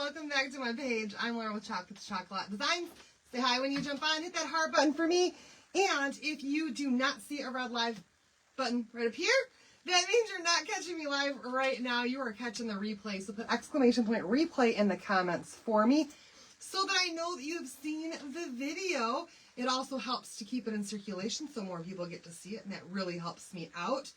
welcome back to my page. I'm Laura with Chocolates Chocolate Designs. Say hi when you jump on, hit that heart button for me. And if you do not see a red live button right up here, that means you're not catching me live right now. You are catching the replay. So put exclamation point replay in the comments for me so that I know that you have seen the video. It also helps to keep it in circulation so more people get to see it, and that really helps me out.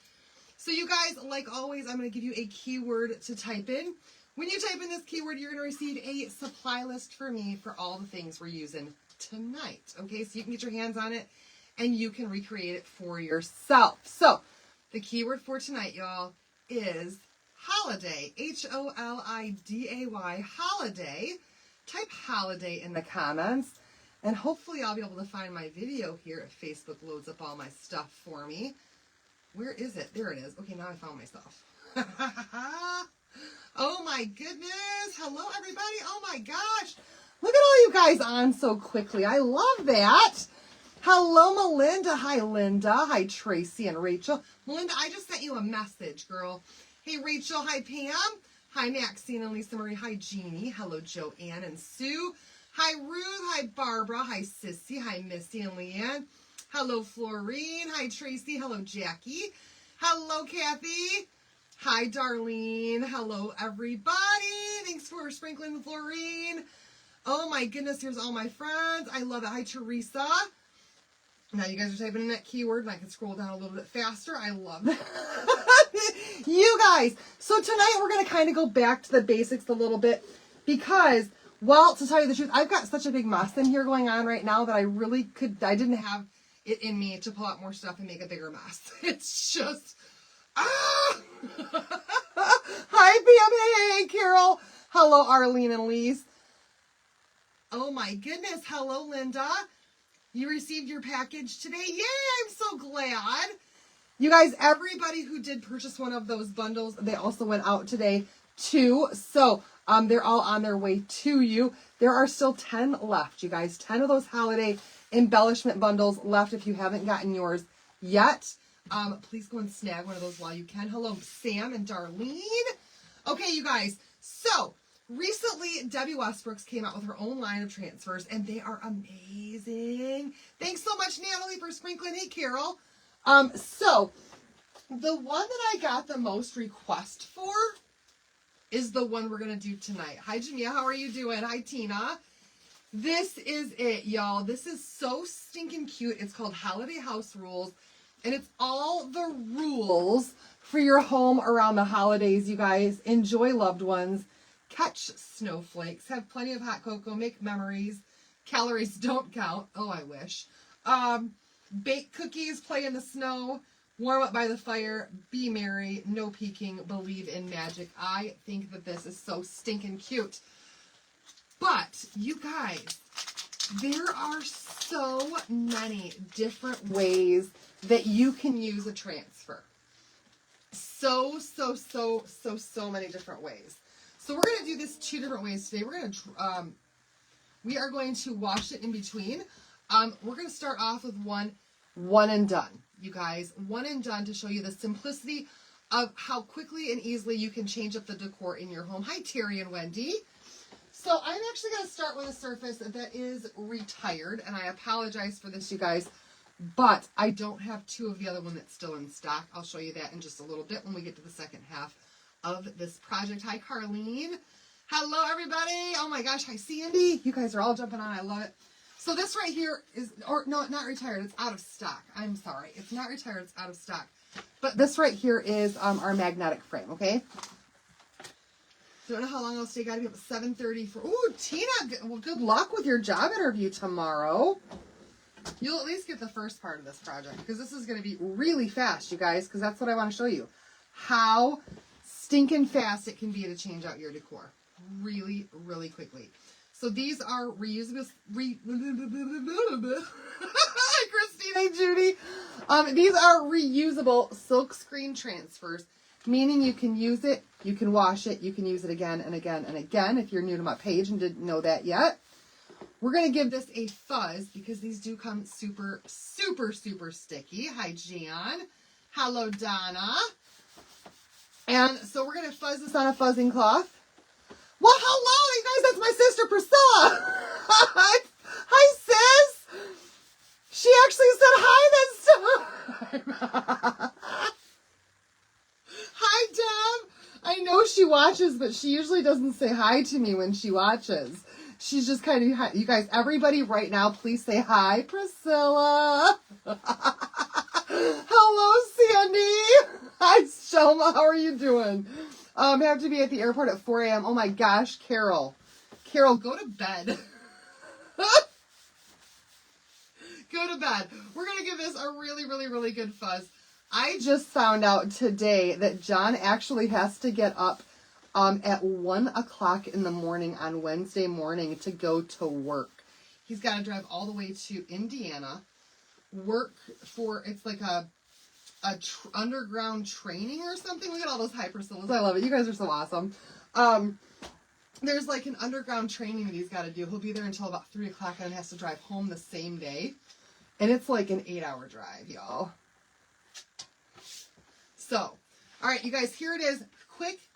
So you guys, like always, I'm going to give you a keyword to type in. When you type in this keyword, you're going to receive a supply list for me for all the things we're using tonight. Okay, so you can get your hands on it and you can recreate it for yourself. So the keyword for tonight, y'all, is holiday. Holiday. Holiday. Type holiday in the comments. And hopefully I'll be able to find my video here if Facebook loads up all my stuff for me. Where is it? There it is. Okay, now I found myself. Oh my goodness. Hello, everybody. Oh my gosh. Look at all you guys on so quickly. I love that. Hello, Melinda. Hi, Linda. Hi, Tracy and Rachel. Melinda, I just sent you a message, girl. Hey, Rachel. Hi, Pam. Hi, Maxine and Lisa Marie. Hi, Jeannie. Hello, Joanne and Sue. Hi, Ruth. Hi, Barbara. Hi, Sissy. Hi, Missy and Leanne. Hello, Florine. Hi, Tracy. Hello, Jackie. Hello, Kathy. Hi, Darlene. Hello, everybody. Thanks for sprinkling Florine. Oh, my goodness. Here's all my friends. I love it. Hi, Teresa. Now you guys are typing in that keyword, and I can scroll down a little bit faster. I love that. You guys. So tonight we're going to kind of go back to the basics a little bit because, well, to tell you the truth, I've got such a big mess in here going on right now that I didn't have it in me to pull out more stuff and make a bigger mess. It's just, Hi, Pam. Hey, Carol. Hello, Arlene and Lise. Oh, my goodness. Hello, Linda. You received your package today? Yay, I'm so glad. You guys, everybody who did purchase one of those bundles, they also went out today too. So they're all on their way to you. There are still 10 left, you guys. 10 of those holiday embellishment bundles left if you haven't gotten yours yet. Please go and snag one of those while you can. Hello, Sam and Darlene. Okay, you guys. So recently, Debbie Westbrooks came out with her own line of transfers, and they are amazing. Thanks so much, Natalie, for sprinkling. Hey, Carol. So the one that I got the most request for is the one we're going to do tonight. Hi, Jamia. How are you doing? Hi, Tina. This is it, y'all. This is so stinking cute. It's called Holiday House Rules, and it's all the rules for your home around the holidays, you guys. Enjoy loved ones. Catch snowflakes. Have plenty of hot cocoa. Make memories. Calories don't count. Oh, I wish. Bake cookies. Play in the snow. Warm up by the fire. Be merry. No peeking. Believe in magic. I think that this is so stinking cute. But, you guys, there are so many different ways that you can use a transfer. So many different ways. So we're going to do this 2 different ways today. We are going to wash it in between. We're going to start off with one and done, you guys. One and done to show you the simplicity of how quickly and easily you can change up the decor in your home. Hi, Terry and Wendy. So I'm actually going to start with a surface that is retired, and I apologize for this, you guys, but I don't have 2 of the other one that's still in stock. I'll show you that in just a little bit when we get to the second half of this project. Hi, Carlene. Hello, everybody. Oh my gosh. Hi, Sandy. You guys are all jumping on. I love it. So this right here is, or no, not retired. It's out of stock. I'm sorry. It's not retired. It's out of stock. But this right here is our magnetic frame, okay? Don't know how long it'll stay. Got to be up at 7:30 for... Ooh, Tina, well, good luck with your job interview tomorrow. You'll at least get the first part of this project because this is going to be really fast, you guys, because that's what I want to show you. How stinking fast it can be to change out your decor. Really, really quickly. So these are reusable... Hi, Christine. Hey, Judy. These are reusable silk screen transfers, meaning you can use it, you can wash it, you can use it again and again and again if you're new to my page and didn't know that yet. We're going to give this a fuzz because these do come super sticky. Hi, Jan. Hello, Donna. And so we're going to fuzz this on a fuzzing cloth. Well, hello, you guys. That's my sister, Priscilla. Hi, sis. She actually said hi this time. Hi, Deb. I know she watches, but she usually doesn't say hi to me when she watches. She's just kind of, you guys, everybody right now, please say hi, Priscilla. Hello, Sandy. Hi, Shelma. How are you doing? I have to be at the airport at 4 a.m. Oh my gosh, Carol. Carol, go to bed. Go to bed. We're going to give this a really, really, really good fuzz. I just found out today that John actually has to get up at 1 o'clock in the morning on Wednesday morning to go to work. He's got to drive all the way to Indiana, work for, it's like a underground training or something. Look at all those hypercylinders. I love it. You guys are so awesome. There's like an underground training that he's got to do. He'll be there until about 3 o'clock and then has to drive home the same day. And it's like an 8-hour drive, y'all. So, all right, you guys, here it is.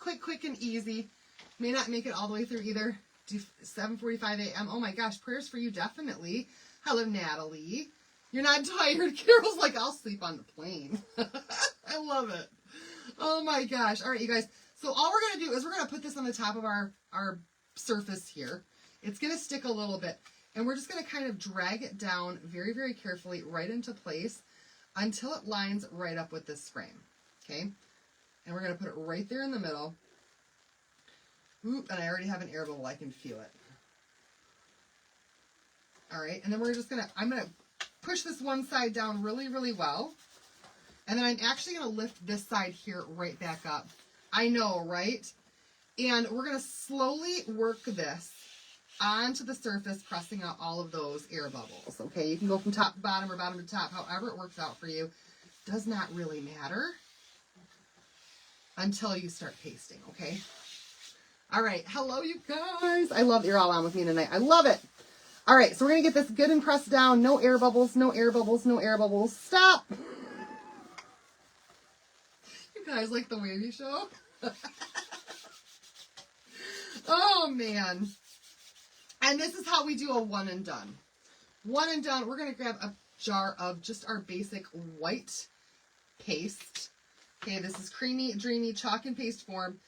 Quick and easy. May not make it all the way through either. Do 7:45 a.m. Oh my gosh, prayers for you, definitely. Hello, Natalie. You're not tired? Carol's like, I'll sleep on the plane. I love it. Oh my gosh. All right, you guys. So all we're going to do is we're going to put this on the top of our surface here. It's going to stick a little bit. And we're just going to kind of drag it down very, very carefully right into place until it lines right up with this frame. Okay? And we're going to put it right there in the middle. Oop, and I already have an air bubble. I can feel it. All right. And then we're just going to, I'm going to push this one side down really, really well. And then I'm actually going to lift this side here right back up. I know, right? And we're going to slowly work this onto the surface, pressing out all of those air bubbles. Okay, you can go from top to bottom or bottom to top, however it works out for you. Does not really matter until you start pasting, okay? All right, hello, you guys. I love that you're all on with me tonight. I love it. All right, so we're going to get this good and pressed down. No air bubbles, no air bubbles, no air bubbles. Stop. You guys like the wavy show? Oh, man. And this is how we do a one and done. One and done, we're going to grab a jar of just our basic white paste. Okay, this is creamy, dreamy chalk and paste form.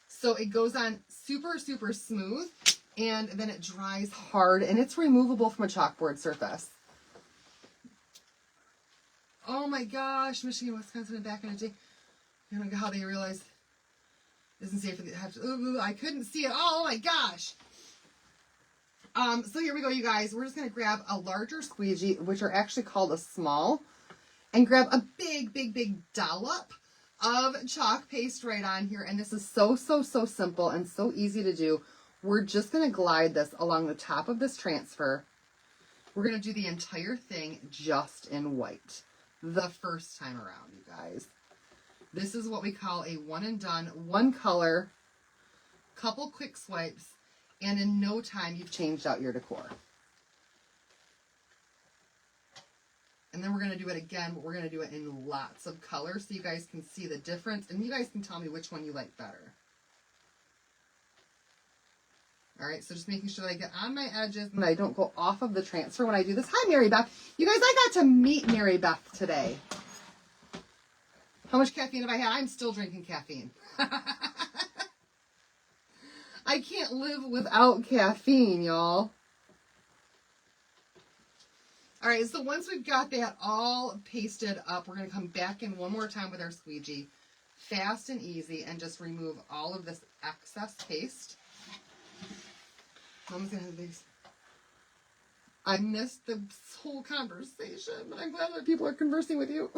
So it goes on super, super smooth, and then it dries hard, and it's removable from a chalkboard surface. Oh my gosh, Michigan, Wisconsin, and back in the day. I don't know how they realized it isn't safe for the have to. Ooh, I couldn't see it. Oh my gosh. So here we go, you guys. We're just going to grab a larger squeegee, which are actually called a small, and grab a big, big, big dollop of chalk paste right on here. And this is so, so, so simple and so easy to do. We're just going to glide this along the top of this transfer. We're going to do the entire thing just in white the first time around, you guys. This is what we call a one and done, one color, couple quick swipes, and in no time, you've changed out your decor. And then we're going to do it again, but we're going to do it in lots of colors so you guys can see the difference. And you guys can tell me which one you like better. All right, so just making sure that I get on my edges and I don't go off of the transfer when I do this. Hi, Mary Beth. You guys, I got to meet Mary Beth today. How much caffeine have I had? I'm still drinking caffeine. I can't live without caffeine, y'all. All right, so once we've got that all pasted up, we're going to come back in one more time with our squeegee. Fast and easy, and just remove all of this excess paste. Mom's going to have these. I missed the whole conversation, but I'm glad that people are conversing with you.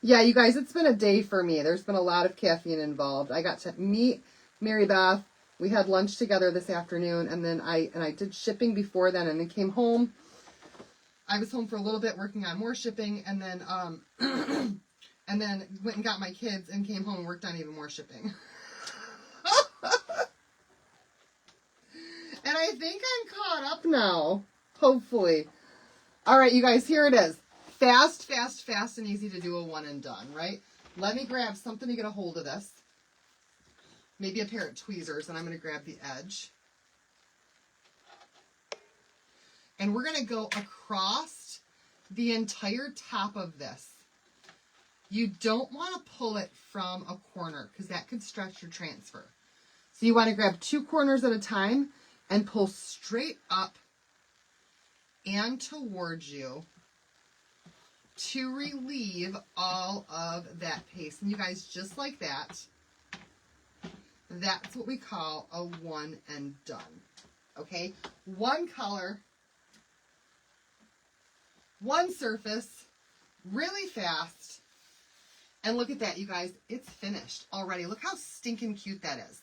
Yeah, you guys, it's been a day for me. There's been a lot of caffeine involved. I got to meet Mary Beth. We had lunch together this afternoon, and then I did shipping before then, and then came home. I was home for a little bit working on more shipping, and then and then went and got my kids and came home and worked on even more shipping. And I think I'm caught up now, hopefully. All right, you guys, here it is. Fast, fast, fast, and easy to do a one and done, right? Let me grab something to get a hold of this. maybe a pair of tweezers, and I'm going to grab the edge. And we're going to go across the entire top of this. You don't want to pull it from a corner because that could stretch your transfer. So you want to grab 2 corners at a time and pull straight up and towards you to relieve all of that paste. And you guys, just like that, that's what we call a one and done. Okay? One color, one surface, really fast. And look at that, you guys. It's finished already. Look how stinking cute that is.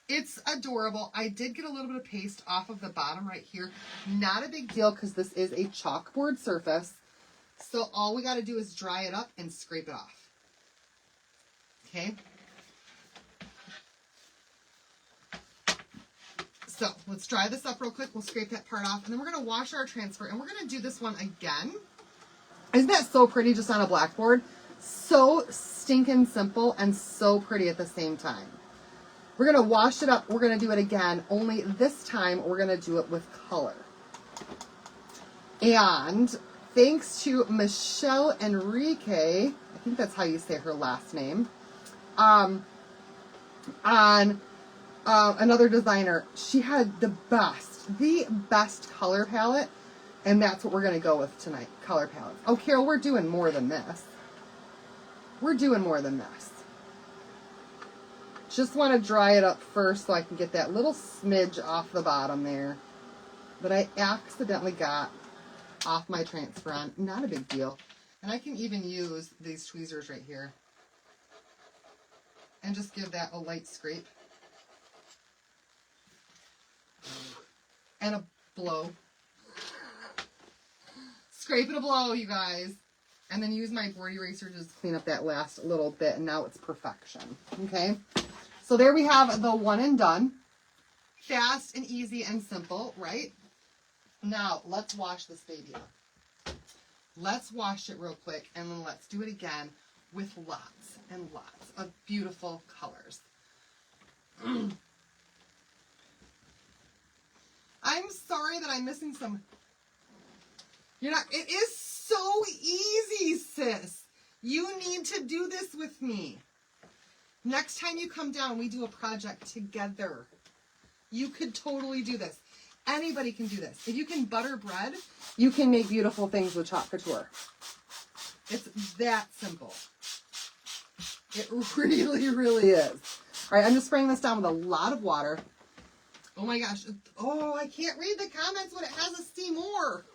It's adorable. I did get a little bit of paste off of the bottom right here. Not a big deal because this is a chalkboard surface. So all we got to do is dry it up and scrape it off. Okay? So let's dry this up real quick. We'll scrape that part off. And then we're going to wash our transfer. And we're going to do this one again. Isn't that so pretty just on a blackboard? So stinking simple and so pretty at the same time. We're going to wash it up. We're going to do it again. Only this time we're going to do it with color. And thanks to Michelle Enrique, I think that's how you say her last name, on another designer, she had the best color palette, and that's what we're going to go with tonight, color palette. Oh, Carol, we're doing more than this. We're doing more than this. Just want to dry it up first so I can get that little smidge off the bottom there that I accidentally got off my transfer on. Not a big deal. And I can even use these tweezers right here and just give that a light scrape and a blow. Scrape and a blow, you guys. And then use my board eraser to just clean up that last little bit, and now it's perfection. Okay? So there we have the one and done. Fast and easy and simple, right? Now, let's wash this baby up. Let's wash it real quick, and then let's do it again with lots and lots of beautiful colors. I'm sorry that I'm missing some. You're not, it is so easy, sis. You need to do this with me. Next time you come down, we do a project together. You could totally do this. Anybody can do this. If you can butter bread, you can make beautiful things with Chalk Couture. It's that simple. It really, really is. All right, I'm just spraying this down with a lot of water. Oh my gosh. Oh, I can't read the comments when it has a Seymour.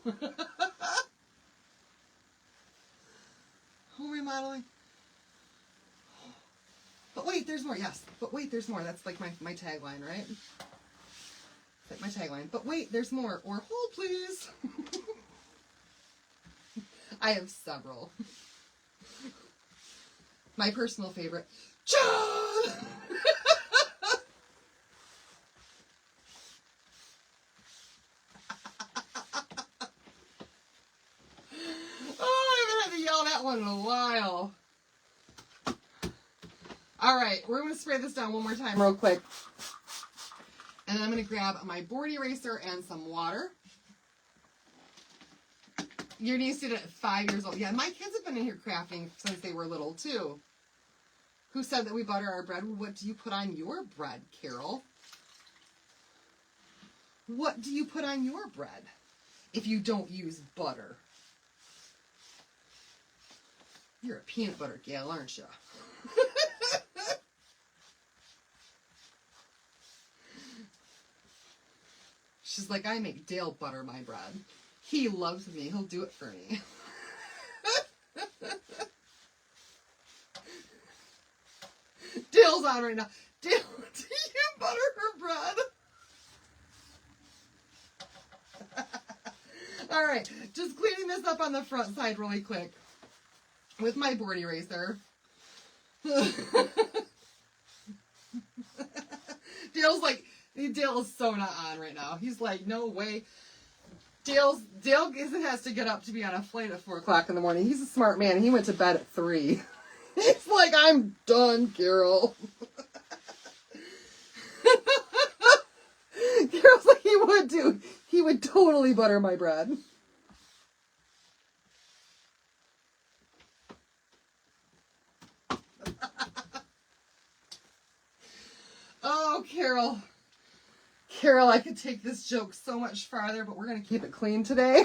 Home remodeling. But wait, there's more. Yes. But wait, there's more. That's like my tagline, right? Like my tagline. But wait, there's more. Or hold, please. I have several. My personal favorite. John! That one in a while. All right, we're going to spray this down one more time real quick. And then I'm going to grab my board eraser and some water. Your niece did it at 5 years old. Yeah, my kids have been in here crafting since they were little too. Who said that we butter our bread? What do you put on your bread, Carol? What do you put on your bread if you don't use butter? You're a peanut butter gal, aren't you? She's like, I make Dale butter my bread. He loves me. He'll do it for me. Dale's on right now. Dale, do you butter her bread? All right, just cleaning this up on the front side really quick with my board eraser. Dale is so not on right now. He's like, no way. Dale has to get up to be on a flight at 4 o'clock in the morning. He's a smart man. He went to bed at 3. He's like, I'm done, Carol. Carol's like, he would do. He would totally butter my bread. Oh, Carol. Carol, I could take this joke so much farther, but we're going to keep it clean today.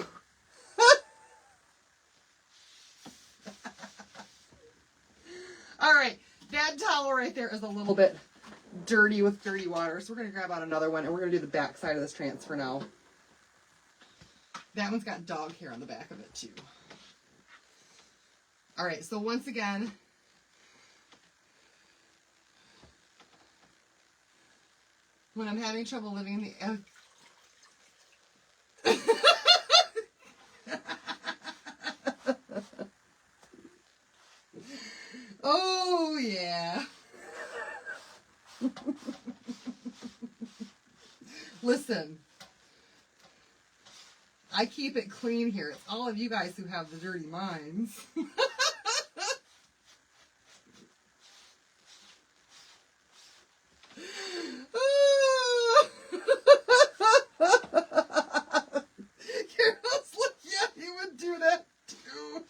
All right. That towel right there is a little bit dirty with dirty water, so we're going to grab out another one, and we're going to do the back side of this transfer now. That one's got dog hair on the back of it, too. All right, so once again, when I'm having trouble living in the... Oh, yeah. Listen, I keep it clean here. It's all of you guys who have the dirty minds. Carol's like, yeah, he would do that too.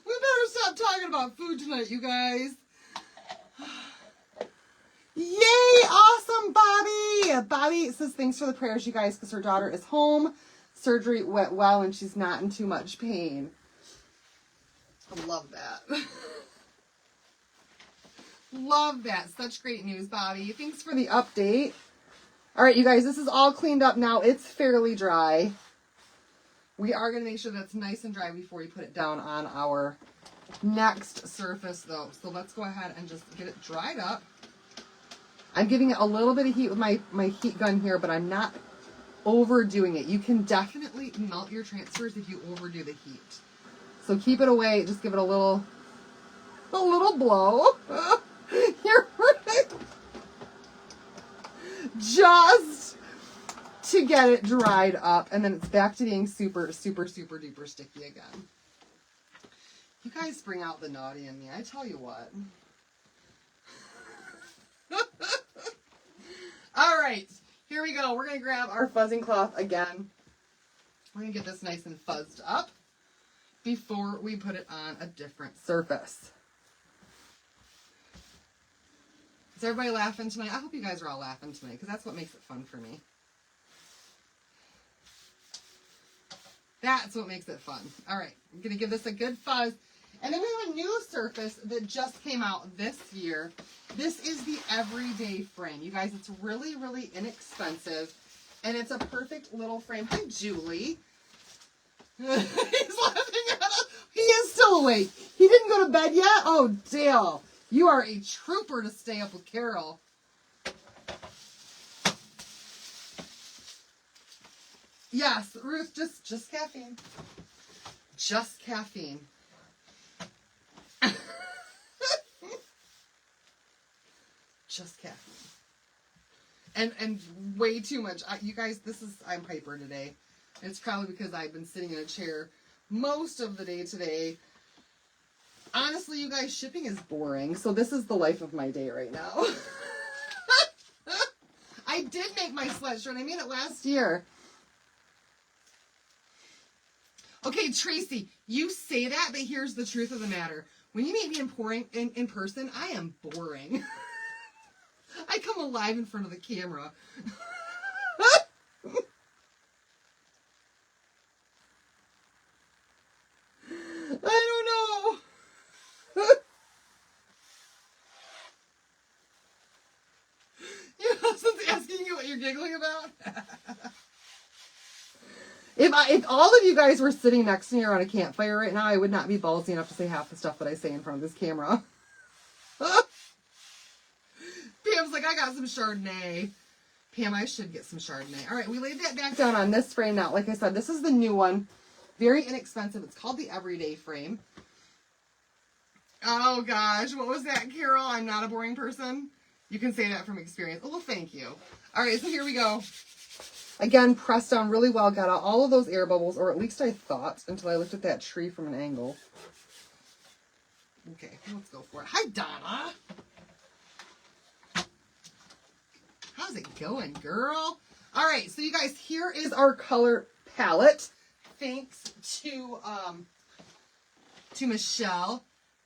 We better stop talking about food tonight, you guys. Yay! Awesome, Bobby! Bobby says thanks for the prayers, you guys, because her daughter is home. Surgery went well and she's not in too much pain. I love that. Love that. Such great news, Bobby. Thanks for the update. All right, you guys, this is all cleaned up now. It's fairly dry. We are going to make sure that's nice and dry before we put it down on our next surface, though. So let's go ahead and just get it dried up. I'm giving it a little bit of heat with my heat gun here, but I'm not overdoing it. You can definitely melt your transfers if you overdo the heat. So keep it away. Just give it a little blow. You're right. Just to get it dried up, and then it's back to being super, super, super duper sticky again. You guys bring out the naughty in me. I tell you what. All right, here we go. We're going to grab our fuzzing cloth again. We're going to get this nice and fuzzed up before we put it on a different surface. Is everybody laughing tonight? I hope you guys are all laughing tonight, because that's what makes it fun for me. That's what makes it fun. All right, I'm going to give this a good fuzz. And then we have a new surface that just came out this year. This is the Everyday Frame. You guys, it's really, really inexpensive. And it's a perfect little frame. Hi, Julie. He's laughing at us. He is still awake. He didn't go to bed yet? Oh, Dale. You are a trooper to stay up with Carol. Yes, Ruth, just caffeine. Just caffeine. Just caffeine. And way too much. You guys, I'm hyper today. It's probably because I've been sitting in a chair most of the day today. Honestly, you guys, shipping is boring. So this is the life of my day right now. I did make my sweatshirt. I made it last year. Okay, Tracy, you say that, but here's the truth of the matter. When you meet me in person, I am boring. I come alive in front of the camera. I don't know. Your husband's asking you what you're giggling about? If all of you guys were sitting next to me around a campfire right now, I would not be ballsy enough to say half the stuff that I say in front of this camera. Pam's like, I got some Chardonnay. Pam, I should get some Chardonnay. All right, we laid that back down on this frame now. Like I said, this is the new one. Very inexpensive. It's called the Everyday Frame. Oh, gosh. What was that, Carol? I'm not a boring person. You can say that from experience. Oh, well, thank you. All right, so here we go. Again, pressed down really well. Got out all of those air bubbles, or at least I thought, until I looked at that tree from an angle. Okay, let's go for it. Hi, Donna. How's it going, girl? All right, so you guys, here is our color palette. Thanks to Michelle.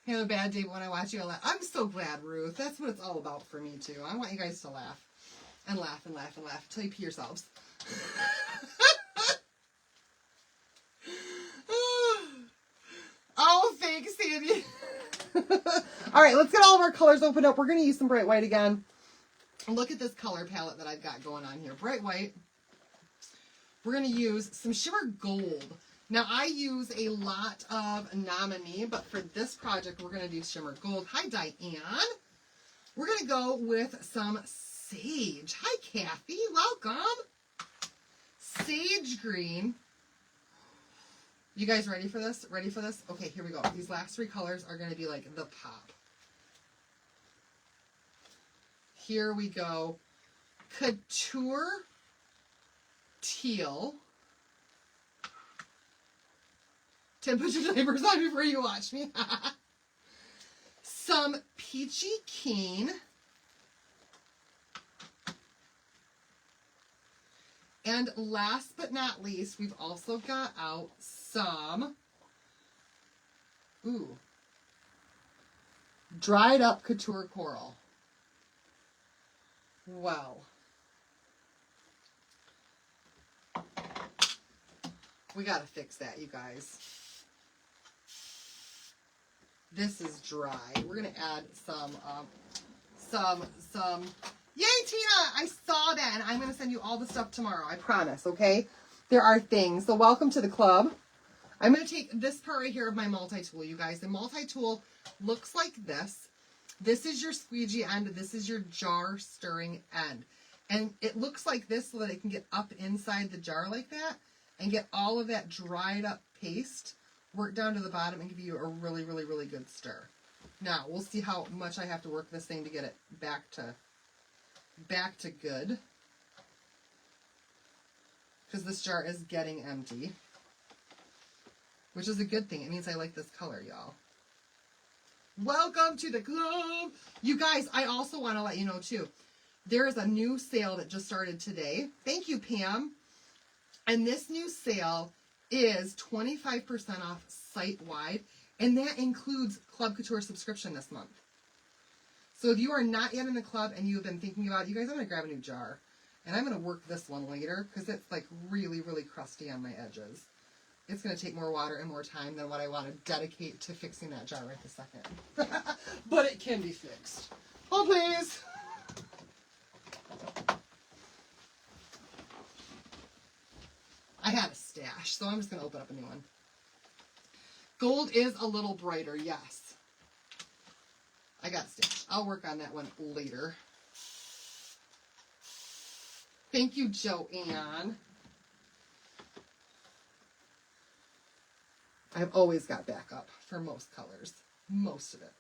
I have a bad day, but when I watch you, I laugh. I'm so glad, Ruth. That's what it's all about for me, too. I want you guys to laugh. And laugh and laugh and laugh until you pee yourselves. Oh, thanks, Sandy. All right, let's get all of our colors opened up. We're going to use some bright white again. Look at this color palette that I've got going on here. Bright white. We're going to use some shimmer gold. Now, I use a lot of Nominee, but for this project, we're going to do shimmer gold. Hi, Diane. We're going to go with some sage. Hi, Kathy. Welcome. Sage green. You guys ready for this? Ready for this? Okay, here we go. These last three colors are going to be like the pop. Here we go. Couture teal. Tim, put your diapers on before you watch me. Some peachy keen. And last but not least, we've also got out some, dried up couture coral. Wow. We got to fix that, you guys. This is dry. We're going to add some, yay, Tina! I saw that, and I'm going to send you all the stuff tomorrow. I promise, okay? There are things. So welcome to the club. I'm going to take this part right here of my multi-tool, you guys. The multi-tool looks like this. This is your squeegee end. This is your jar stirring end. And it looks like this so that it can get up inside the jar like that and get all of that dried up paste, work down to the bottom, and give you a really, really, really good stir. Now, we'll see how much I have to work this thing to get it back to good. Because this jar is getting empty. Which is a good thing. It means I like this color, y'all. Welcome to the club! You guys, I also want to let you know, too. There is a new sale that just started today. Thank you, Pam. And this new sale is 25% off site-wide. And that includes Club Couture subscription this month. So if you are not yet in the club and you have been thinking about it, you guys, I'm going to grab a new jar. And I'm going to work this one later because it's like really, really crusty on my edges. It's going to take more water and more time than what I want to dedicate to fixing that jar right this second. But it can be fixed. Oh, please. I had a stash, so I'm just going to open up a new one. Gold is a little brighter, yes. I got a stash. I'll work on that one later. Thank you, Joanne. I've always got backup for most colors. Most of it.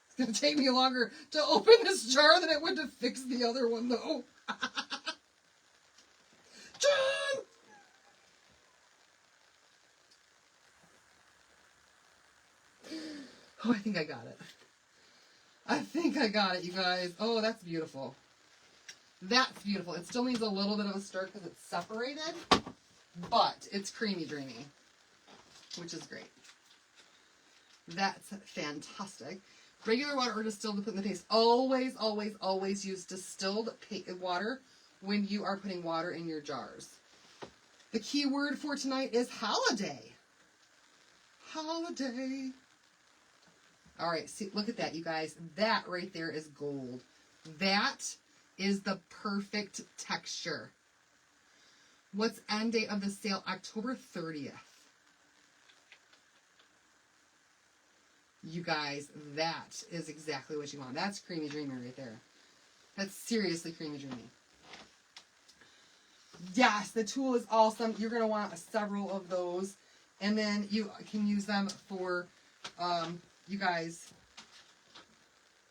It's going to take me longer to open this jar than it would to fix the other one, though. John! Oh, I think I got it. I think I got it, you guys. Oh, that's beautiful. That's beautiful. It still needs a little bit of a stir because it's separated, but it's creamy dreamy, which is great. That's fantastic. Regular water or distilled to put in the paste. Always, always, always use distilled water when you are putting water in your jars. The key word for tonight is holiday. Holiday. All right, see, look at that, you guys. That right there is gold. That is the perfect texture. What's end date of the sale? October 30th. You guys, that is exactly what you want. That's creamy dreamy right there. That's seriously creamy dreamy. Yes, the tool is awesome. You're going to want several of those. And then you can use them for, you guys.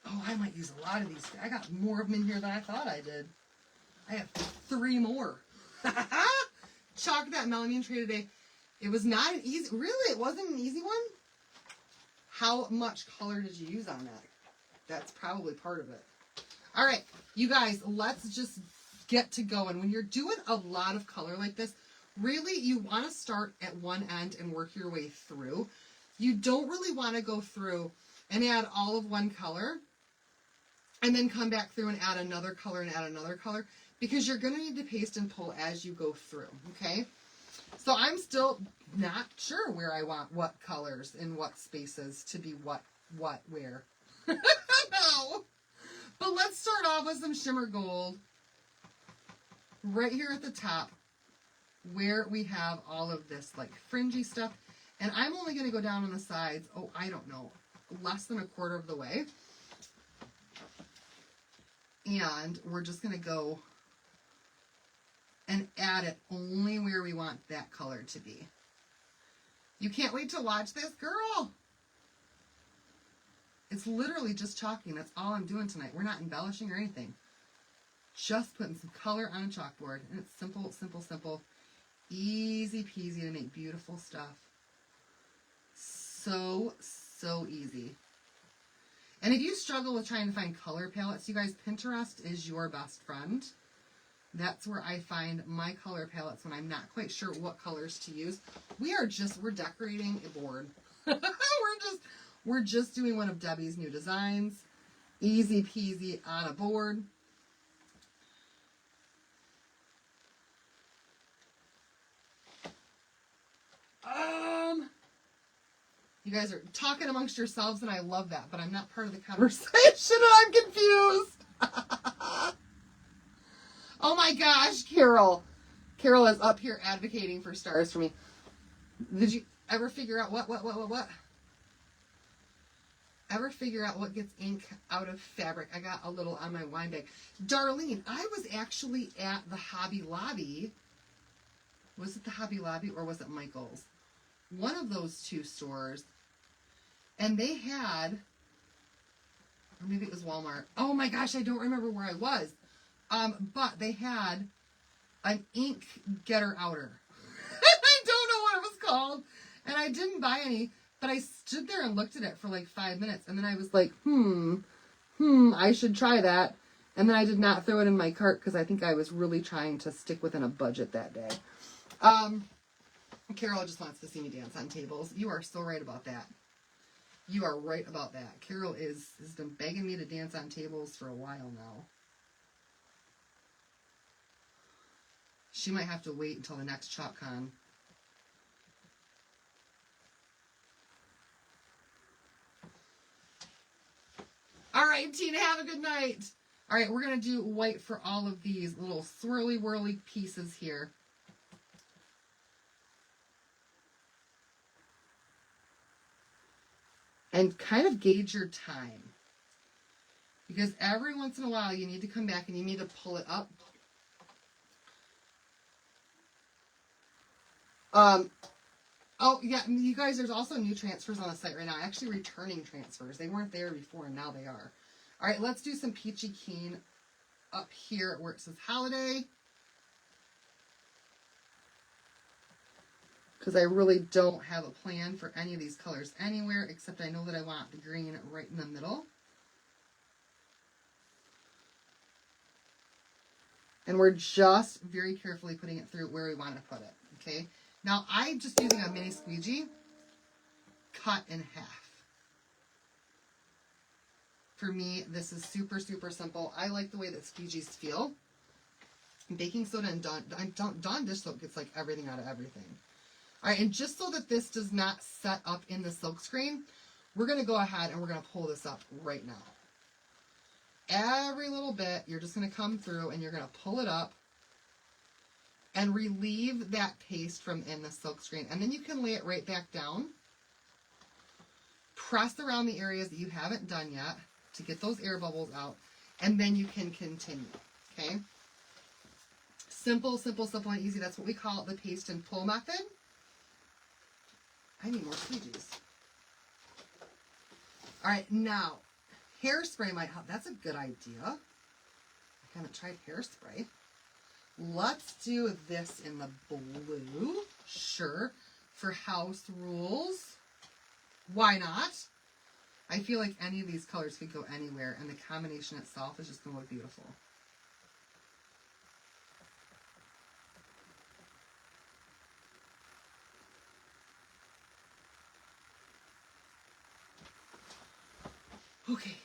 Oh, I might use a lot of these. I got more of them in here than I thought I did. I have 3 more. Chalk that melamine tray today. It was not an easy, really? It wasn't an easy one? How much color did you use on that? That's probably part of it. All right, you guys, let's just get to going. When you're doing a lot of color like this, really you want to start at one end and work your way through. You don't really want to go through and add all of one color and then come back through and add another color and add another color, because you're going to need to paste and pull as you go through, okay? So I'm still not sure where I want what colors in what spaces to be what, where. No. But let's start off with some shimmer gold right here at the top where we have all of this like fringy stuff. And I'm only going to go down on the sides, oh, I don't know, less than a quarter of the way. And we're just going to go and add it only where we want that color to be. You can't wait to watch this, girl. It's literally just chalking. That's all I'm doing tonight. We're not embellishing or anything. Just putting some color on a chalkboard. And it's simple, simple, simple. Easy peasy to make beautiful stuff. So, so easy. And if you struggle with trying to find color palettes, you guys, Pinterest is your best friend. That's where I find my color palettes when I'm not quite sure what colors to use. We're decorating a board. we're just doing one of Debbie's new designs. Easy peasy on a board. You guys are talking amongst yourselves and I love that, but I'm not part of the conversation and I'm confused. Oh my gosh, Carol. Carol is up here advocating for stars for me. Did you ever figure out what? Ever figure out what gets ink out of fabric? I got a little on my wine bag. Darlene, I was actually at the Hobby Lobby. Was it the Hobby Lobby or was it Michael's? One of those two stores. And they had, or maybe it was Walmart. Oh my gosh, I don't remember where I was. But they had an ink getter outer. I don't know what it was called. And I didn't buy any, but I stood there and looked at it for like 5 minutes. And then I was like, I should try that. And then I did not throw it in my cart because I think I was really trying to stick within a budget that day. Carol just wants to see me dance on tables. You are so right about that. You are right about that. Carol has been begging me to dance on tables for a while now. She might have to wait until the next ChalkCon. All right, Tina, have a good night. All right, we're going to do white for all of these little swirly whirly pieces here. And kind of gauge your time. Because every once in a while you need to come back and you need to pull it up. Oh, yeah, you guys, there's also new transfers on the site right now. Actually returning transfers. They weren't there before and now they are. All right, let's do some Peachy Keen up here where it says Holiday. Because I really don't have a plan for any of these colors anywhere, except I know that I want the green right in the middle. And we're just very carefully putting it through where we want to put it, okay? Now, I'm just using a mini squeegee cut in half. For me, this is super, super simple. I like the way that squeegees feel. Baking soda and Dawn dish soap gets like everything out of everything. All right, and just so that this does not set up in the silk screen, we're going to go ahead and we're going to pull this up right now. Every little bit, you're just going to come through and you're going to pull it up and relieve that paste from in the silk screen. And then you can lay it right back down. Press around the areas that you haven't done yet to get those air bubbles out. And then you can continue, okay? Simple, simple, simple, and easy. That's what we call it, the paste and pull method. I need more squeegees. All right, now, hairspray might help. That's a good idea. I haven't tried hairspray. Let's do this in the blue. Sure. For house rules. Why not? I feel like any of these colors could go anywhere, and the combination itself is just going to look beautiful. Okay.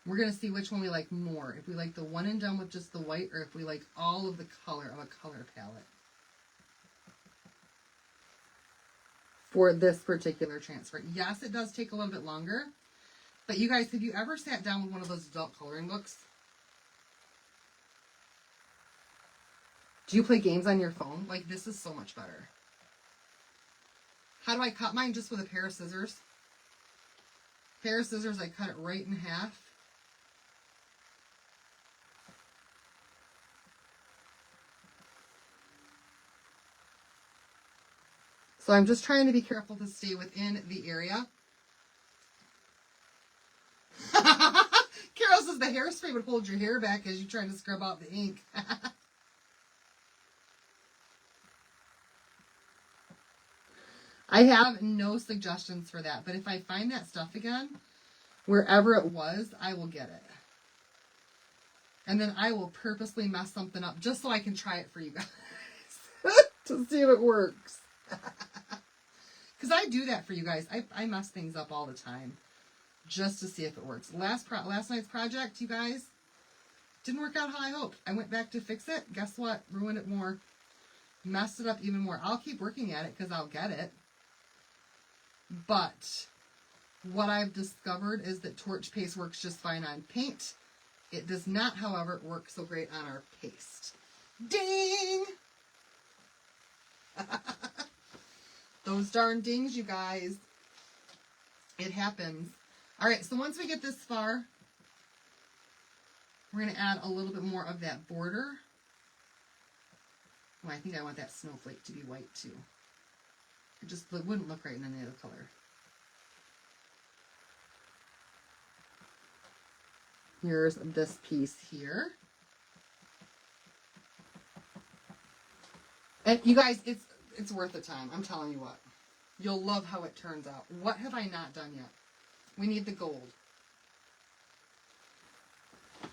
We're going to see which one we like more. If we like the one and done with just the white, or if we like all of the color of a color palette. For this particular transfer. Yes, it does take a little bit longer. But you guys, have you ever sat down with one of those adult coloring books? Do you play games on your phone? Like, this is so much better. How do I cut mine? Just with a pair of scissors. Pair of scissors, I cut it right in half. So I'm just trying to be careful to stay within the area. Carol says the hairspray would hold your hair back as you try to scrub out the ink. I have no suggestions for that, but if I find that stuff again, wherever it was, I will get it. And then I will purposely mess something up just so I can try it for you guys to see if it works. Because I do that for you guys. I mess things up all the time just to see if it works. Last night's project, you guys, didn't work out how I hoped. I went back to fix it. Guess what? Ruined it more. Messed it up even more. I'll keep working at it because I'll get it. But what I've discovered is that torch paste works just fine on paint. It does not, however, work so great on our paste. Ding! Those darn dings, you guys. It happens. All right, so once we get this far, we're going to add a little bit more of that border. Oh, I think I want that snowflake to be white too. It wouldn't look right in any other color. Here's this piece here. And you guys, it's worth the time. I'm telling you what. You'll love how it turns out. What have I not done yet? We need the gold.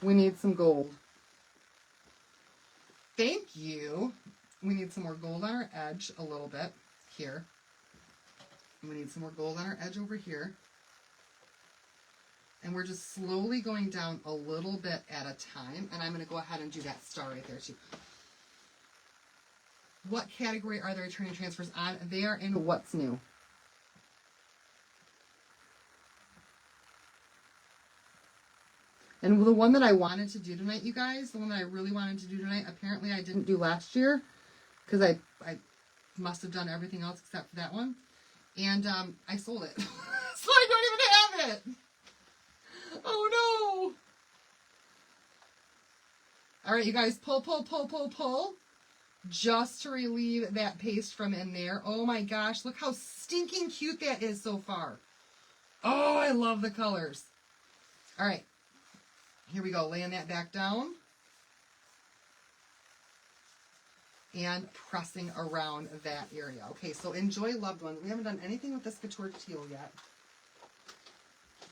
We need some gold. Thank you. We need some more gold on our edge a little bit here. We need some more gold on our edge over here. And we're just slowly going down a little bit at a time. And I'm going to go ahead and do that star right there too. What category are the returning transfers on? They are in what's new. And the one that I wanted to do tonight, you guys, the one that I really wanted to do tonight, apparently I didn't do last year because I must have done everything else except for that one. And I sold it. So I don't even have it. Oh no. All right, you guys, pull, pull, pull, pull, pull. Just to relieve that paste from in there. Oh my gosh, look how stinking cute that is so far. Oh, I love the colors. All right, here we go, laying that back down. And pressing around that area. Okay, so enjoy, loved ones. We haven't done anything with this Couture Teal yet.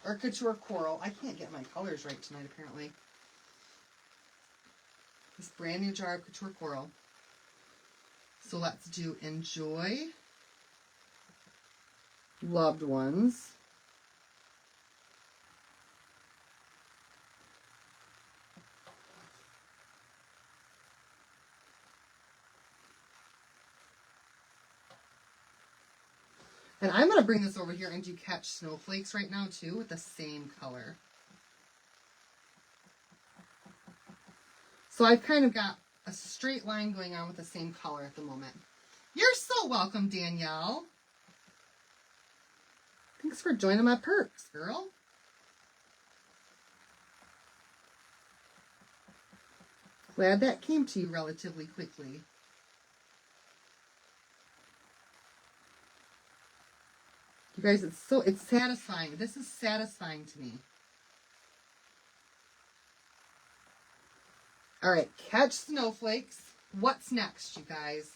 Or Couture Coral. I can't get my colors right tonight, apparently. This brand new jar of Couture Coral. So let's do Enjoy, Loved Ones, and I'm going to bring this over here and do Catch Snowflakes right now too with the same color. So I've kind of got a straight line going on with the same color at the moment. You're so welcome, Danielle. Thanks for joining my perks, girl. Glad that came to you relatively quickly. You guys, it's satisfying. This is satisfying to me. All right, Catch Snowflakes. What's next, you guys?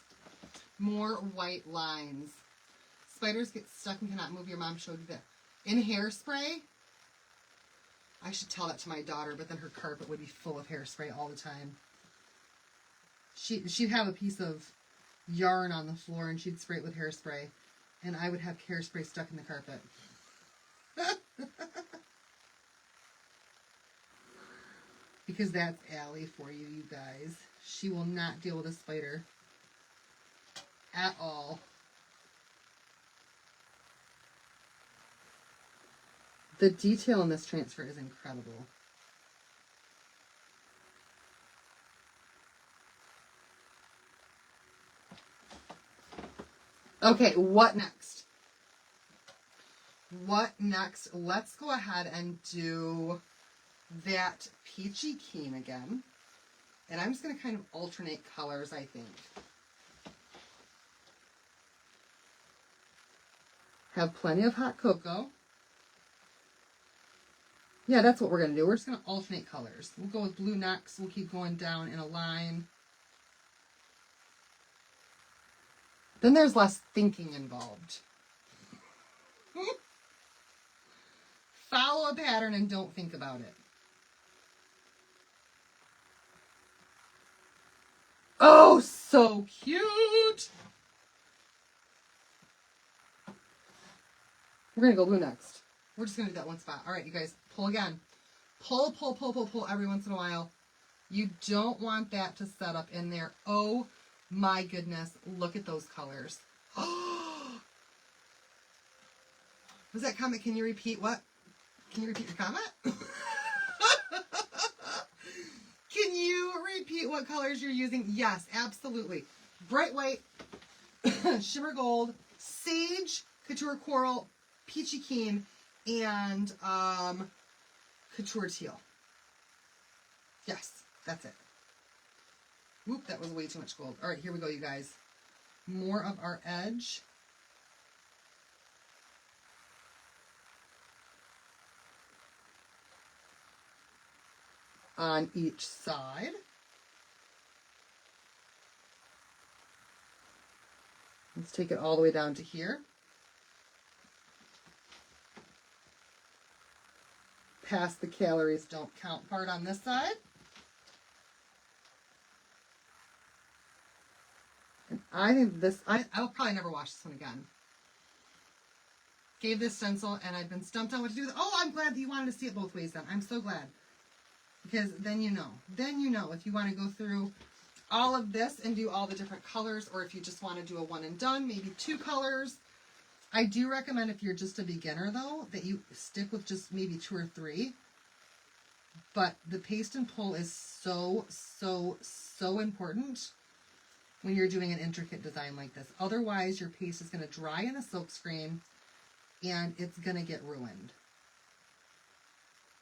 More white lines. spiders get stuck and cannot move. Your mom showed you that. In hairspray? I should tell that to my daughter, but then her carpet would be full of hairspray all the time. She'd have a piece of yarn on the floor and she'd spray it with hairspray. And I would have hairspray stuck in the carpet. Because that's Allie for you, you guys. She will not deal with a spider at all. The detail in this transfer is incredible. Okay, what next? What next? Let's go ahead and do that Peachy Keen again. And I'm just going to kind of alternate colors, I think. Have plenty of hot cocoa. Yeah, that's what we're going to do. We're just going to alternate colors. We'll go with blue next. We'll keep going down in a line. Then there's less thinking involved. Follow a pattern and don't think about it. Oh, so cute! We're going to go blue next. We're just going to do that one spot. All right, you guys, pull again. Pull, pull, pull, pull, pull every once in a while. You don't want that to set up in there. Oh my goodness, look at those colors. Was that comment? Can you repeat what? Can you repeat your comment? Can you repeat what colors you're using? Yes, absolutely. Bright white, shimmer gold, sage, couture coral, peachy keen, and couture teal. Yes, that's it. Whoop, that was way too much gold. All right, here we go, you guys. More of our edge. On each side. Let's take it all the way down to here. Pass the calories don't count part on this side. And I think this, I'll probably never wash this one again. Gave this stencil and I've been stumped on what to do with it. Oh, I'm glad that you wanted to see it both ways then. I'm so glad. Because then you know. Then you know if you want to go through all of this and do all the different colors, or if you just want to do a one and done, maybe 2 colors. I do recommend, if you're just a beginner though, that you stick with just maybe 2 or 3. But the paste and pull is so, so, so important when you're doing an intricate design like this. Otherwise, your paste is going to dry in the silk screen and it's going to get ruined.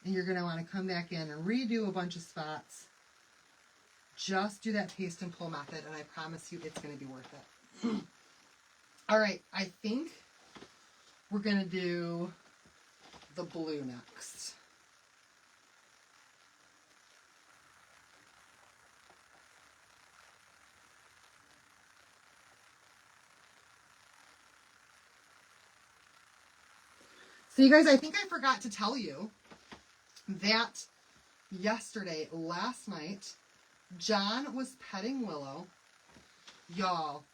And you're going to want to come back in and redo a bunch of spots. Just do that paste and pull method, and I promise you it's going to be worth it. All right, I think we're going to do the blue next. So you guys, I think I forgot to tell you that last night, John was petting Willow. Y'all,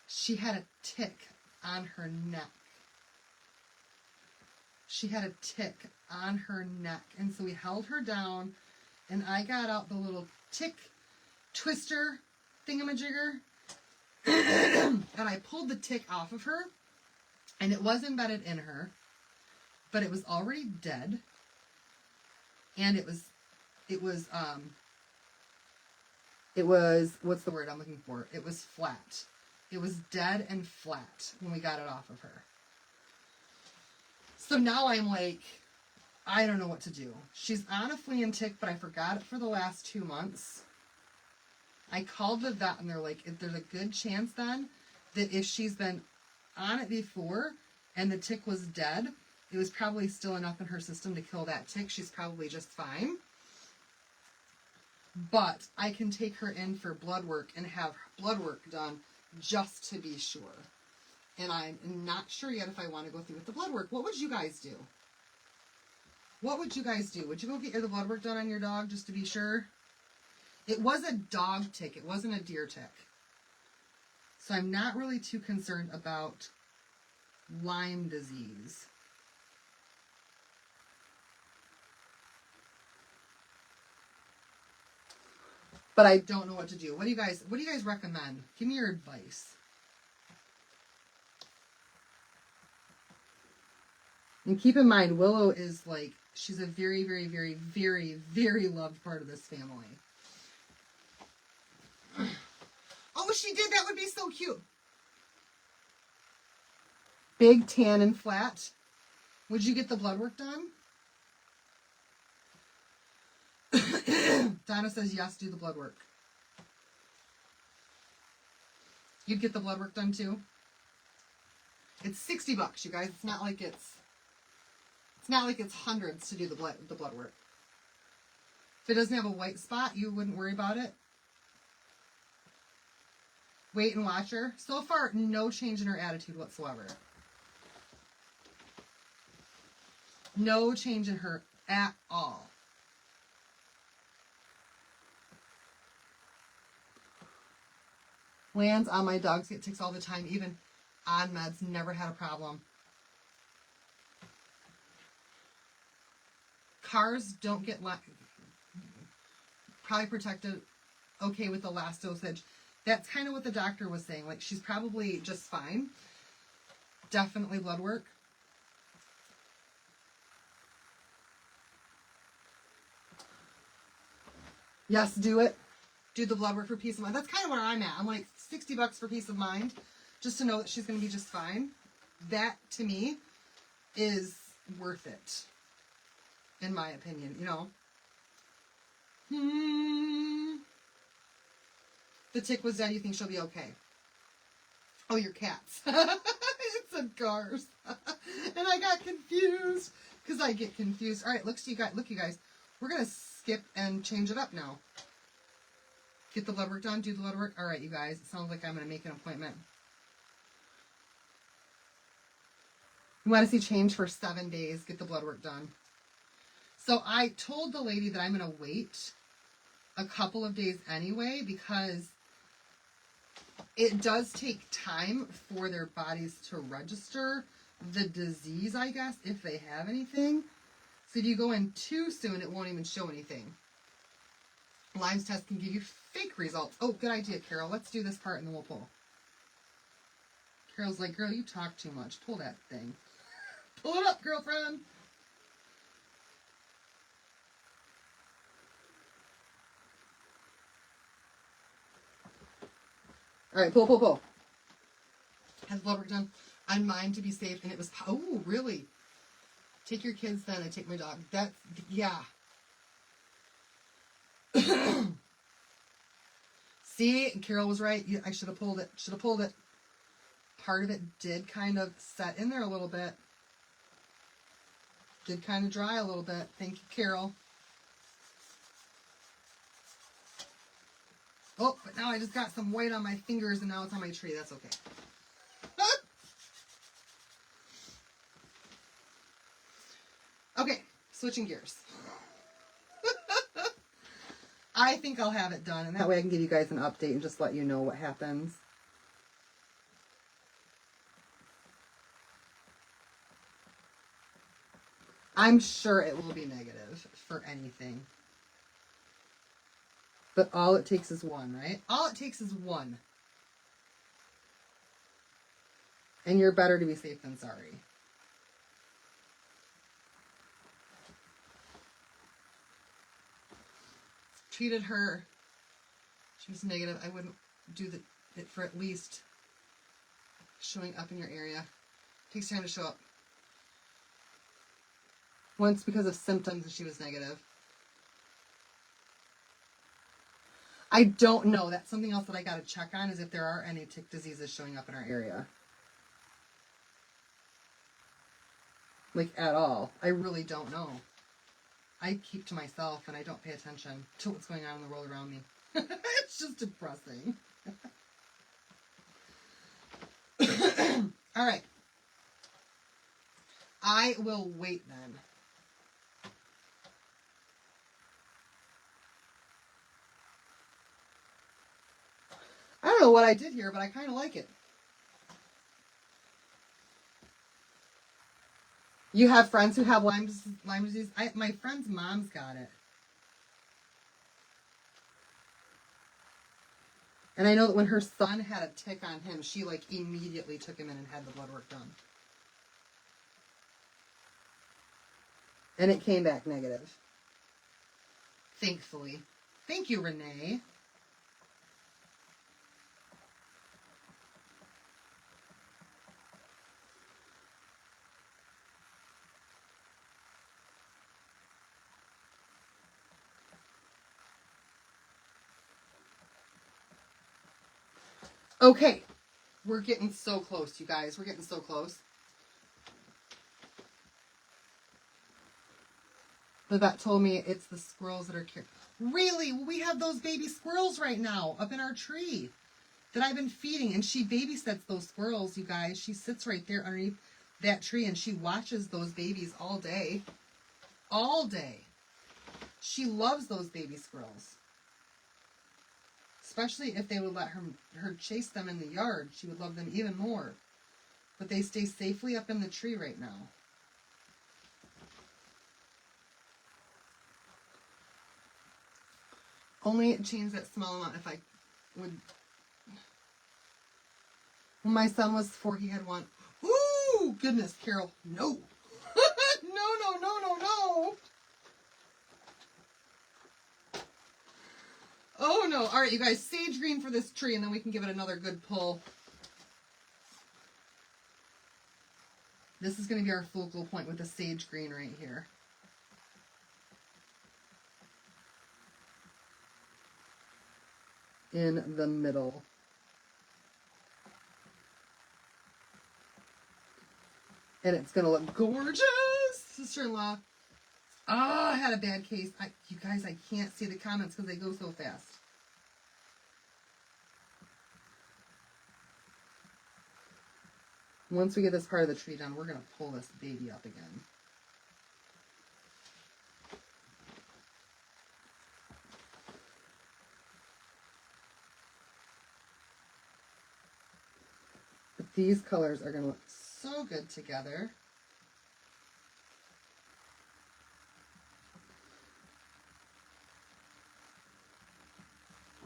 she had a tick on her neck. She had a tick on her neck. And so we held her down, and I got out the little tick twister thingamajigger, and I pulled the tick off of her, and it was embedded in her, but it was already dead. And it was, what's the word I'm looking for? It was flat. It was dead and flat when we got it off of her. So now I'm like, I don't know what to do. She's on a flea and tick, but I forgot it for the last 2 months. I called the vet and they're like, if there's a good chance then that if she's been on it before and the tick was dead, it was probably still enough in her system to kill that tick. She's probably just fine. But I can take her in for blood work and have blood work done just to be sure. And I'm not sure yet if I want to go through with the blood work. What would you guys do? What would you guys do? Would you go get the blood work done on your dog just to be sure? It was a dog tick. It wasn't a deer tick. So I'm not really too concerned about Lyme disease. But I don't know what to do. What do you guys recommend? Give me your advice. And keep in mind, Willow is like, she's a very, very, very, very, very loved part of this family. Oh, she did? That would be so cute. Big, tan, and flat. Would you get the blood work done? Donna says yes, do the blood work. You'd get the blood work done too? It's $60, you guys. It's not like it's hundreds to do the blood work. If it doesn't have a white spot, you wouldn't worry about it. Wait and watch her. So far, no change in her attitude whatsoever. No change in her at all. Lands on my dogs get ticks all the time, even on meds, never had a problem. Cars don't get probably protected okay with the last dosage. That's kind of what the doctor was saying. Like, she's probably just fine. Definitely blood work. Yes, do it. Do the blood work for peace of mind. That's kind of where I'm at. I'm like, $60 for peace of mind, just to know that she's going to be just fine. That, to me, is worth it, in my opinion, you know. The tick was dead. You think she'll be okay? Oh, your cats. It's a Garth. And I got confused, because I get confused. All right, look, you guys. We're going to skip and change it up now. Get the blood work done, do the blood work. All right, you guys, it sounds like I'm going to make an appointment. You want to see change for 7 days, get the blood work done. So I told the lady that I'm going to wait a couple of days anyway, because it does take time for their bodies to register the disease, I guess, if they have anything. So if you go in too soon, it won't even show anything. Lyme's test can give you fake results. Oh, good idea, Carol. Let's do this part and then we'll pull. Carol's like, girl, you talk too much. Pull that thing. Pull it up, girlfriend. All right, pull. Has blood work done on mine to be safe, and it was, oh, really? Take your kids then, I take my dog. That's, yeah. See, Carol was right. I should have pulled it. Part of it did kind of set in there a little bit. Did kind of dry a little bit. Thank you, Carol. Oh, but now I just got some white on my fingers and now it's on my tree. That's okay. Okay, switching gears. I think I'll have it done, and that way I can give you guys an update and just let you know what happens. I'm sure it will be negative for anything. But all it takes is one, right? All it takes is one. And you're better to be safe than sorry. Treated her. She was negative. I wouldn't do it for at least showing up in your area. Takes time to show up. Once because of symptoms and she was negative. I don't know. That's something else that I got to check on, is if there are any tick diseases showing up in our area. Like, at all. I really don't know. I keep to myself and I don't pay attention to what's going on in the world around me. It's just depressing. All right. I will wait then. I don't know what I did here, but I kind of like it. You have friends who have Lyme disease? My friend's mom's got it. And I know that when her son had a tick on him, she like immediately took him in and had the blood work done. And it came back negative. Thankfully. Thank you, Renee. Okay. We're getting so close, you guys. We're getting so close. The vet told me it's the squirrels that are Really? We have those baby squirrels right now up in our tree that I've been feeding. And she babysits those squirrels, you guys. She sits right there underneath that tree and she watches those babies all day. All day. She loves those baby squirrels. Especially if they would let her chase them in the yard. She would love them even more. But they stay safely up in the tree right now. Only change that small amount if I would. When my son was 4, he had one. Ooh, goodness, Carol. No. No. Oh, no. All right, you guys. Sage green for this tree, and then we can give it another good pull. This is going to be our focal point with the sage green right here. In the middle. And it's going to look gorgeous. Sister-in-law. Oh, I had a bad case. You guys, I can't see the comments because they go so fast. Once we get this part of the tree done, we're going to pull this baby up again. But these colors are going to look so good together.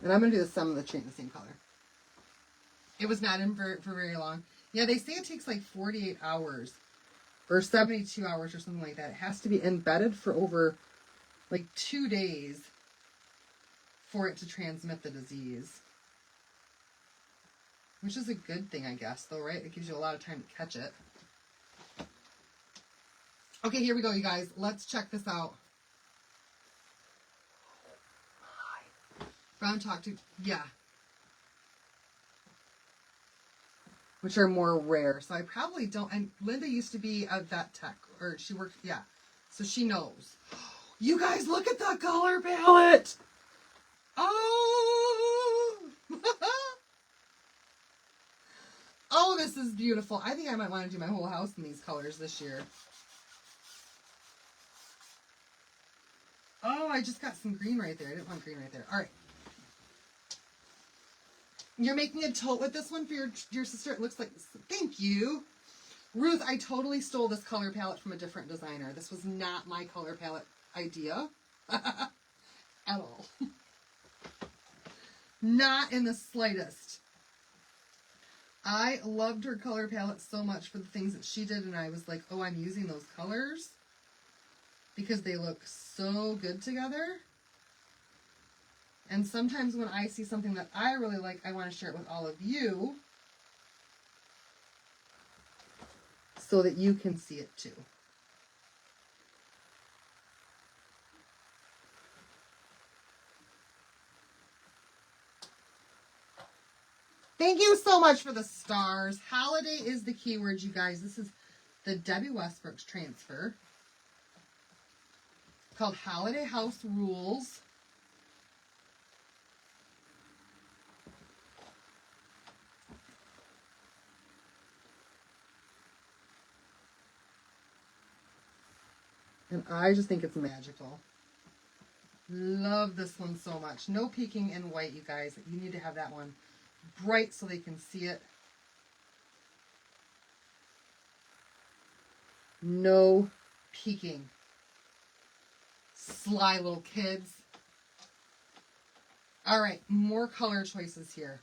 And I'm going to do the stem of the tree in the same color. It was not in for very long. Yeah, they say it takes like 48 hours or 72 hours or something like that. It has to be embedded for over like 2 days for it to transmit the disease. Which is a good thing, I guess, though, right? It gives you a lot of time to catch it. Okay, here we go, you guys. Let's check this out. Brown talk to, yeah. Which are more rare. So I probably don't, and Linda used to be a vet tech, or she worked, yeah. So she knows. You guys, look at the color palette. Oh. Oh, this is beautiful. I think I might want to do my whole house in these colors this year. Oh, I just got some green right there. I didn't want green right there. All right. You're making a tote with this one for your sister. It looks like, thank you. Ruth, I totally stole this color palette from a different designer. This was not my color palette idea at all. Not in the slightest. I loved her color palette so much for the things that she did, and I was like, oh, I'm using those colors because they look so good together. And sometimes when I see something that I really like, I want to share it with all of you so that you can see it too. Thank you so much for the stars. Holiday is the keyword, you guys. This is the Debbie Westbrook's transfer called Holiday House Rules. And I just think it's magical. Love this one so much. No peeking in white, you guys. You need to have that one bright so they can see it. No peeking. Sly little kids. All right, more color choices here.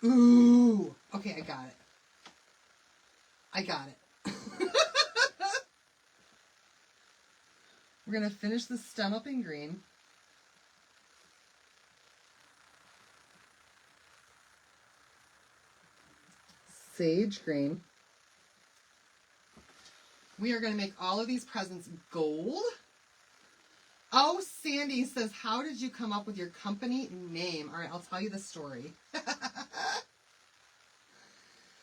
Ooh. Okay, I got it. I got it. We're going to finish the stem up in green. Sage green. We are going to make all of these presents gold. Oh, Sandy says, how did you come up with your company name? All right, I'll tell you the story.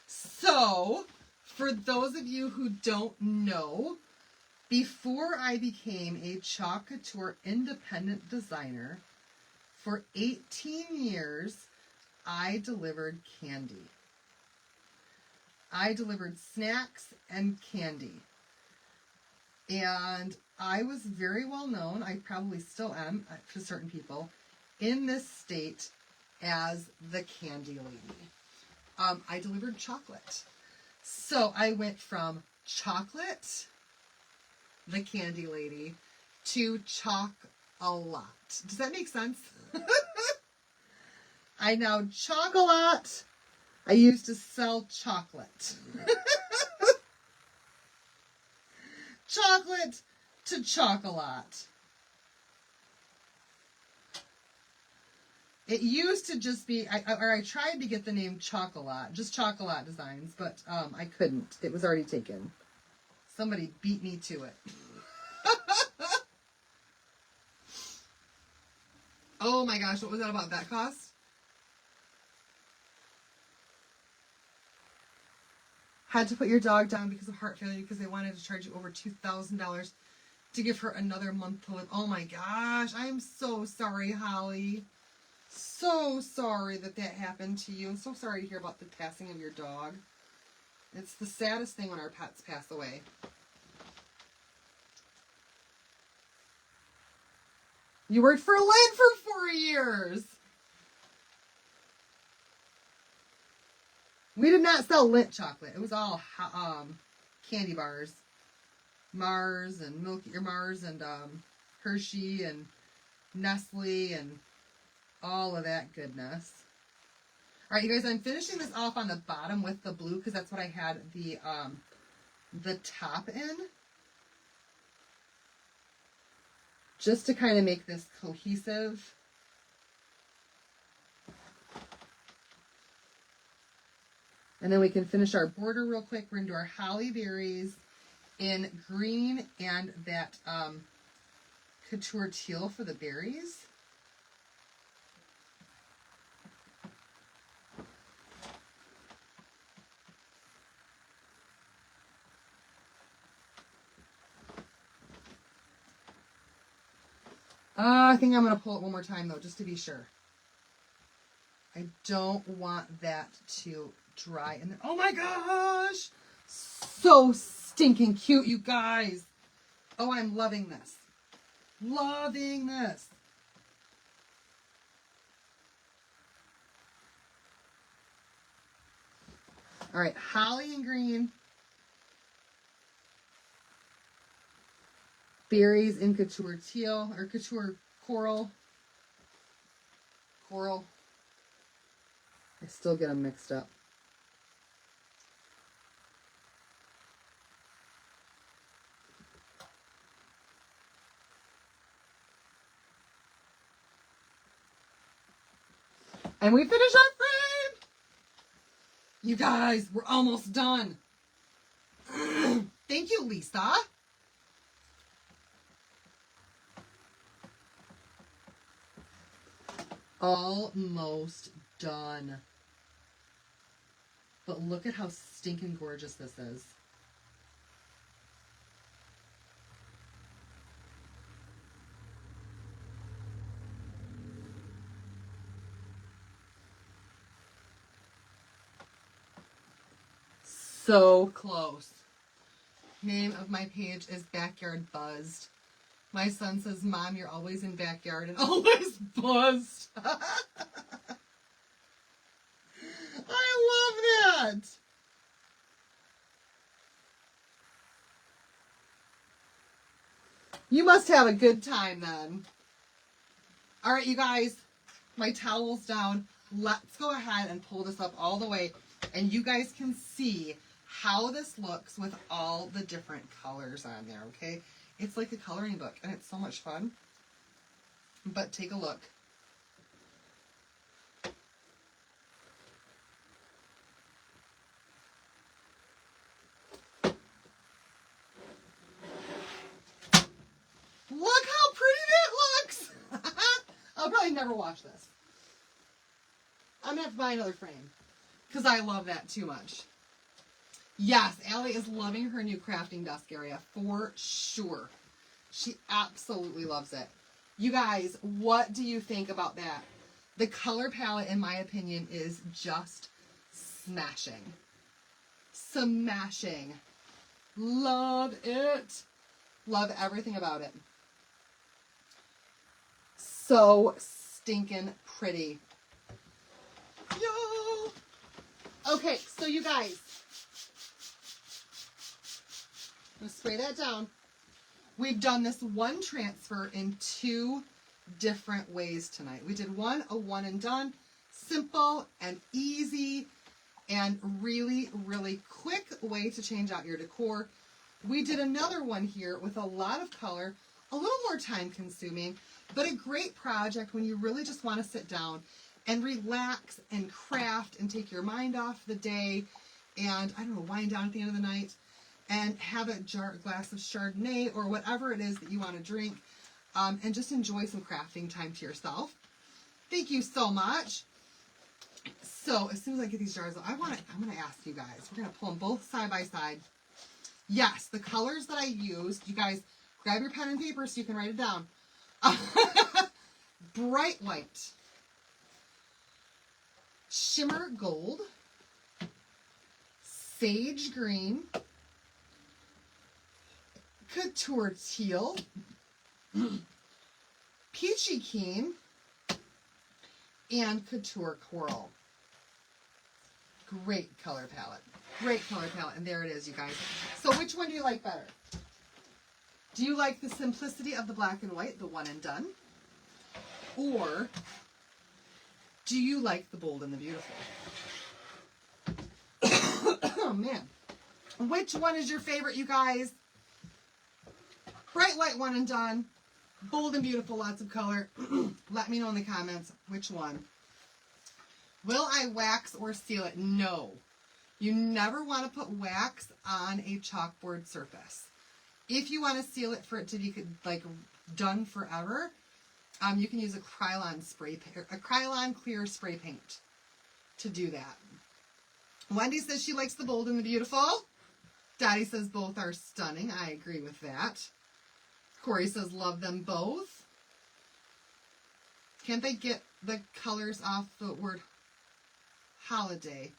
So, for those of you who don't know, before I became a Chalk Couture independent designer, for 18 years, I delivered candy. I delivered snacks and candy. And I was very well known, I probably still am to certain people, in this state as the candy lady. I delivered chocolate. So I went from chocolate, the candy lady, to Choc-a-lot. Does that make sense? I now Choc-a-lot. I used to sell chocolate. Chocolate to Choc-a-lot. It used to just be, I tried to get the name Choc-a-lot, just Choc-a-lot Designs, but I couldn't. It was already taken. Somebody beat me to it. Oh my gosh, what was that about? That cost? Had to put your dog down because of heart failure because they wanted to charge you over $2,000 to give her another month to live. Oh my gosh, I am so sorry, Holly. So sorry that happened to you. I'm so sorry to hear about the passing of your dog. It's the saddest thing when our pets pass away. You worked for Lynn for 4 years. We did not sell Lindt chocolate. It was all candy bars. Mars and Mars and Hershey and Nestle and all of that goodness. All right, you guys, I'm finishing this off on the bottom with the blue because that's what I had the top in. Just to kind of make this cohesive. And then we can finish our border real quick. We're going to do our holly berries in green and that couture teal for the berries. I think I'm going to pull it one more time, though, just to be sure. I don't want that to dry. And then, oh my gosh! So stinking cute, you guys. Oh, I'm loving this. Loving this. All right, holly and green. Berries in couture teal, or couture coral. Coral. I still get them mixed up. And we finish our frame! You guys, we're almost done. Thank you, Lisa. Almost done. But look at how stinking gorgeous this is. So close. Name of my page is Backyard Buzzed. My son says, Mom, you're always in backyard and always buzzed. I love that. You must have a good time then. All right, you guys, my towel's down. Let's go ahead and pull this up all the way, and you guys can see how this looks with all the different colors on there, okay? It's like a coloring book, and it's so much fun. But take a look. Look how pretty that looks! I'll probably never wash this. I'm going to have to buy another frame because I love that too much. Yes, Allie is loving her new crafting desk area for sure. She absolutely loves it. You guys, what do you think about that? The color palette, in my opinion, is just smashing. Smashing. Love it. Love everything about it. So stinking pretty. Yo! Okay, so you guys, I'm going to spray that down. We've done this one transfer in 2 different ways tonight. We did a one and done, simple and easy and really, really quick way to change out your decor. We did another one here with a lot of color, a little more time consuming, but a great project when you really just want to sit down and relax and craft and take your mind off the day and, I don't know, wind down at the end of the night and have a glass of Chardonnay or whatever it is that you want to drink, and just enjoy some crafting time to yourself. Thank you so much. So as soon as I get these jars, I'm going to ask you guys, we're going to pull them both side by side. Yes, the colors that I used, you guys grab your pen and paper so you can write it down. Bright white, shimmer gold, sage green, couture teal, peachy keen, and couture coral. Great color palette. Great color palette. And there it is, you guys. So which one do you like better? Do you like the simplicity of the black and white, the one and done? Or do you like the bold and the beautiful? Oh, man. Which one is your favorite, you guys? Bright white, one and done. Bold and beautiful, lots of color. Let me know in the comments which one. Will I wax or seal it? No. You never want to put wax on a chalkboard surface. If you want to seal it for it to be like done forever, you can use a Krylon clear spray paint to do that. Wendy says she likes the bold and the beautiful. Daddy says both are stunning. I agree with that. Corey says love them both. Can't they get the colors off the word holiday?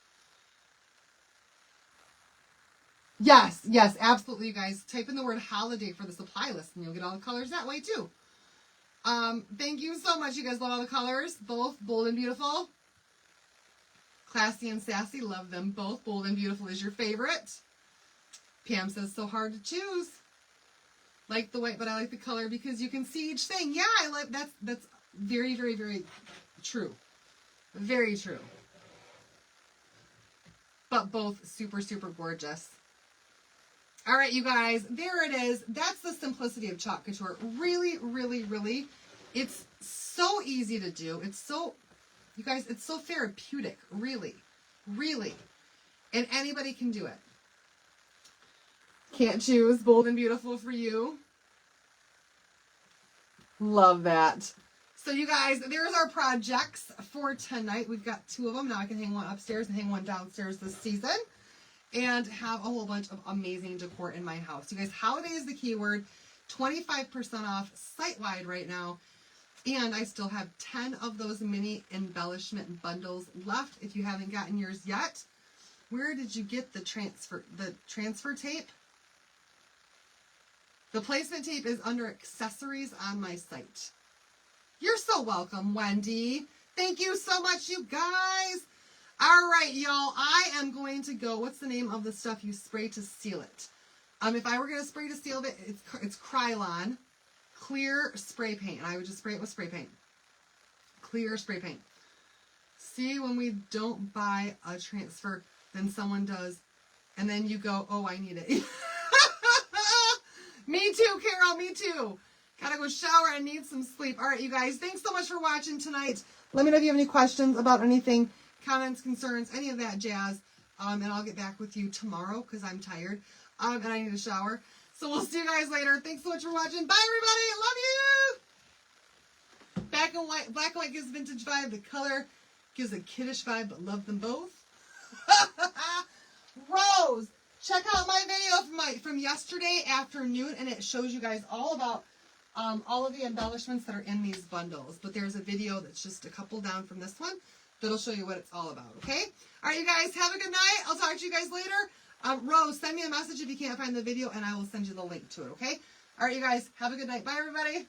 Yes, absolutely, you guys. Type in the word holiday for the supply list and you'll get all the colors that way too. Thank you so much. You guys love all the colors. Both bold and beautiful. Classy and sassy. Love them both. Bold and beautiful is your favorite. Pam says so hard to choose. Like the white, but I like the color because you can see each thing. Yeah, I like that's very, very, very true. Very true. But both super, super gorgeous. All right, you guys, there it is. That's the simplicity of Chalk Couture. Really, really, really, it's so easy to do. It's so, you guys, it's so therapeutic, really, really. And anybody can do it. Can't choose. Bold and beautiful for you. Love that. So you guys, there's our projects for tonight. We've got 2 of them. Now I can hang one upstairs and hang one downstairs this season. And have a whole bunch of amazing decor in my house. You guys, holiday is the keyword. 25% off site-wide right now. And I still have 10 of those mini embellishment bundles left if you haven't gotten yours yet. Where did you get the transfer tape? The placement tape is under accessories on my site. You're so welcome, Wendy. Thank you so much, you guys. All right, y'all, I am going to go. What's the name of the stuff you spray to seal it? If I were going to spray to seal it, it's Krylon clear spray paint. And I would just spray it with spray paint. Clear spray paint. See, when we don't buy a transfer, then someone does, and then you go, oh, I need it. Me too, Carol, me too. Gotta go shower and need some sleep. All right, you guys, thanks so much for watching tonight. Let me know if you have any questions about anything, comments, concerns, any of that jazz. And I'll get back with you tomorrow because I'm tired and I need a shower. So we'll see you guys later. Thanks so much for watching. Bye, everybody. Love you. Black and white gives vintage vibe. The color gives a kiddish vibe, but love them both. Rose, check out my video from yesterday afternoon, and it shows you guys all about all of the embellishments that are in these bundles. But there's a video that's just a couple down from this one that'll show you what it's all about, okay? All right, you guys, have a good night. I'll talk to you guys later. Rose, send me a message if you can't find the video, and I will send you the link to it, okay? All right, you guys, have a good night. Bye, everybody.